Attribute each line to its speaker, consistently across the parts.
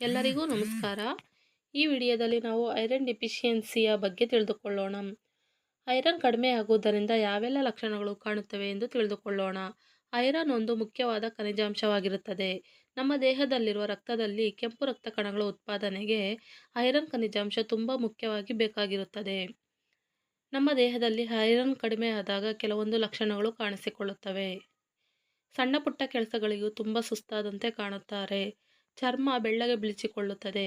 Speaker 1: ಎಲ್ಲರಿಗೂ ನಮಸ್ಕಾರ. ಈ ವಿಡಿಯೋದಲ್ಲಿ ನಾವು ಐರನ್ ಡಿಫಿಷಿಯನ್ಸಿಯ ಬಗ್ಗೆ ತಿಳಿದುಕೊಳ್ಳೋಣ. ಐರನ್ ಕಡಿಮೆ ಆಗುವುದರಿಂದ ಯಾವೆಲ್ಲ ಲಕ್ಷಣಗಳು ಕಾಣುತ್ತವೆ ಎಂದು ತಿಳಿದುಕೊಳ್ಳೋಣ. ಐರನ್ ಒಂದು ಮುಖ್ಯವಾದ ಖನಿಜಾಂಶವಾಗಿರುತ್ತದೆ. ನಮ್ಮ ದೇಹದಲ್ಲಿರುವ ರಕ್ತದಲ್ಲಿ ಕೆಂಪು ರಕ್ತ ಕಣಗಳ ಉತ್ಪಾದನೆಗೆ ಐರನ್ ಖನಿಜಾಂಶ ತುಂಬ ಮುಖ್ಯವಾಗಿ ಬೇಕಾಗಿರುತ್ತದೆ. ನಮ್ಮ ದೇಹದಲ್ಲಿ ಐರನ್ ಕಡಿಮೆ ಆದಾಗ ಕೆಲವೊಂದು ಲಕ್ಷಣಗಳು ಕಾಣಿಸಿಕೊಳ್ಳುತ್ತವೆ. ಸಣ್ಣ ಪುಟ್ಟ ಕೆಲಸಗಳಿಗೂ ತುಂಬ ಸುಸ್ತಾದಂತೆ ಕಾಣುತ್ತಾರೆ. ಚರ್ಮ ಬೆಳ್ಳಗೆ ಬಿಳಿಚಿಕೊಳ್ಳುತ್ತದೆ.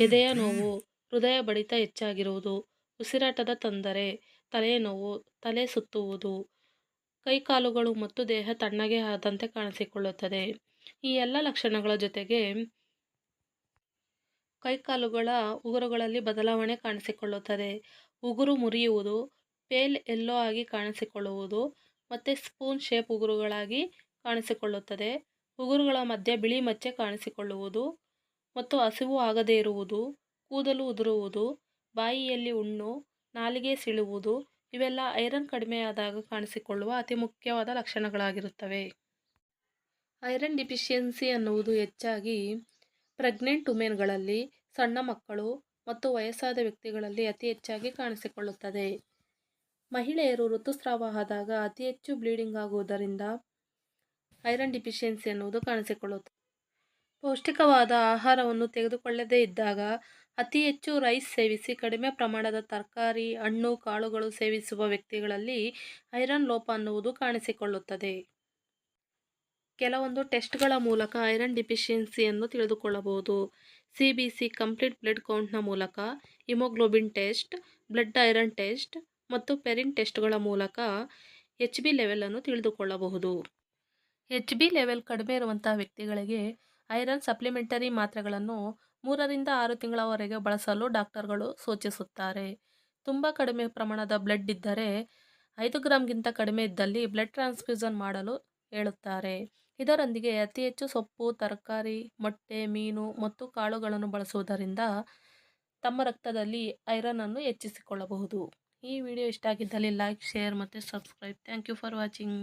Speaker 1: ಎದೆಯ ನೋವು, ಹೃದಯ ಬಡಿತ ಹೆಚ್ಚಾಗಿರುವುದು, ಉಸಿರಾಟದ ತೊಂದರೆ, ತಲೆನೋವು, ತಲೆ ಸುತ್ತುವುದು, ಕೈಕಾಲುಗಳು ಮತ್ತು ದೇಹ ತಣ್ಣಗೆ ಆದಂತೆ ಕಾಣಿಸಿಕೊಳ್ಳುತ್ತದೆ. ಈ ಎಲ್ಲ ಲಕ್ಷಣಗಳ ಜೊತೆಗೆ ಕೈಕಾಲುಗಳ ಉಗುರುಗಳಲ್ಲಿ ಬದಲಾವಣೆ ಕಾಣಿಸಿಕೊಳ್ಳುತ್ತದೆ. ಉಗುರು ಮುರಿಯುವುದು, ಪೇಲ್ ಯೆಲ್ಲೋ ಆಗಿ ಕಾಣಿಸಿಕೊಳ್ಳುವುದು ಮತ್ತು ಸ್ಪೂನ್ ಶೇಪ್ ಉಗುರುಗಳಾಗಿ ಕಾಣಿಸಿಕೊಳ್ಳುತ್ತದೆ. ಉಗುರುಗಳ ಮಧ್ಯೆ ಬಿಳಿ ಮಚ್ಚೆ ಕಾಣಿಸಿಕೊಳ್ಳುವುದು ಮತ್ತು ಹಸಿವು ಆಗದೇ ಇರುವುದು, ಕೂದಲು ಉದುರುವುದು, ಬಾಯಿಯಲ್ಲಿ ಹುಣ್ಣು, ನಾಲಿಗೆ ಸೀಳುವುದು ಇವೆಲ್ಲ ಐರನ್ ಕಡಿಮೆಯಾದಾಗ ಕಾಣಿಸಿಕೊಳ್ಳುವ ಅತಿ ಮುಖ್ಯವಾದ ಲಕ್ಷಣಗಳಾಗಿರುತ್ತವೆ. ಐರನ್ ಡಿಫಿಷಿಯನ್ಸಿ ಅನ್ನುವುದು ಹೆಚ್ಚಾಗಿ ಪ್ರೆಗ್ನೆಂಟ್ ವುಮೆನ್ಗಳಲ್ಲಿ, ಸಣ್ಣ ಮಕ್ಕಳು ಮತ್ತು ವಯಸ್ಸಾದ ವ್ಯಕ್ತಿಗಳಲ್ಲಿ ಅತಿ ಹೆಚ್ಚಾಗಿ ಕಾಣಿಸಿಕೊಳ್ಳುತ್ತದೆ. ಮಹಿಳೆಯರು ಋತುಸ್ರಾವ ಆದಾಗ ಅತಿ ಹೆಚ್ಚು ಬ್ಲೀಡಿಂಗ್ ಆಗುವುದರಿಂದ ಐರನ್ ಡಿಫಿಷಿಯನ್ಸಿ ಅನ್ನುವುದು ಕಾಣಿಸಿಕೊಳ್ಳುತ್ತದೆ. ಪೌಷ್ಟಿಕವಾದ ಆಹಾರವನ್ನು ತೆಗೆದುಕೊಳ್ಳದೇ ಇದ್ದಾಗ, ಅತಿ ಹೆಚ್ಚು ರೈಸ್ ಸೇವಿಸಿ ಕಡಿಮೆ ಪ್ರಮಾಣದ ತರಕಾರಿ, ಹಣ್ಣು, ಕಾಳುಗಳು ಸೇವಿಸುವ ವ್ಯಕ್ತಿಗಳಲ್ಲಿ ಐರನ್ ಲೋಪ ಅನ್ನುವುದು ಕಾಣಿಸಿಕೊಳ್ಳುತ್ತದೆ. ಕೆಲವೊಂದು ಟೆಸ್ಟ್ಗಳ ಮೂಲಕ ಐರನ್ ಡಿಫಿಷಿಯನ್ಸಿಯನ್ನು ತಿಳಿದುಕೊಳ್ಳಬಹುದು. CBC ಕಂಪ್ಲೀಟ್ ಬ್ಲಡ್ ಕೌಂಟ್ನ ಮೂಲಕ, haemoglobin test, blood iron test ಮತ್ತು ಪೆರಿನ್ ಟೆಸ್ಟ್ಗಳ ಮೂಲಕ HB ಲೆವೆಲ್ ಅನ್ನು ತಿಳಿದುಕೊಳ್ಳಬಹುದು. HB ಲೆವೆಲ್ ಕಡಿಮೆ ಇರುವಂತಹ ವ್ಯಕ್ತಿಗಳಿಗೆ ಐರನ್ ಸಪ್ಲಿಮೆಂಟರಿ ಮಾತ್ರೆಗಳನ್ನು 3 ರಿಂದ 6 ತಿಂಗಳವರೆಗೆ ಬಳಸಲು ಡಾಕ್ಟರ್ಗಳು ಸೂಚಿಸುತ್ತಾರೆ. ತುಂಬ ಕಡಿಮೆ ಪ್ರಮಾಣದ ಬ್ಲಡ್ ಇದ್ದರೆ 5 ಗ್ರಾಂಗಿಂತ ಕಡಿಮೆ ಇದ್ದಲ್ಲಿ ಬ್ಲಡ್ ಟ್ರಾನ್ಸ್ಫ್ಯೂಷನ್ ಮಾಡಲು ಹೇಳುತ್ತಾರೆ. ಇದರೊಂದಿಗೆ ಅತಿ ಹೆಚ್ಚು ಸೊಪ್ಪು, ತರಕಾರಿ, ಮೊಟ್ಟೆ, ಮೀನು ಮತ್ತು ಕಾಳುಗಳನ್ನು ಬಳಸುವುದರಿಂದ ತಮ್ಮ ರಕ್ತದಲ್ಲಿ ಐರನ್ ಅನ್ನು ಹೆಚ್ಚಿಸಿಕೊಳ್ಳಬಹುದು. ಈ ವಿಡಿಯೋ ಇಷ್ಟ ಆಗಿದ್ದಲ್ಲಿ ಲೈಕ್, ಶೇರ್ ಮತ್ತು subscribe. Thank you for watching.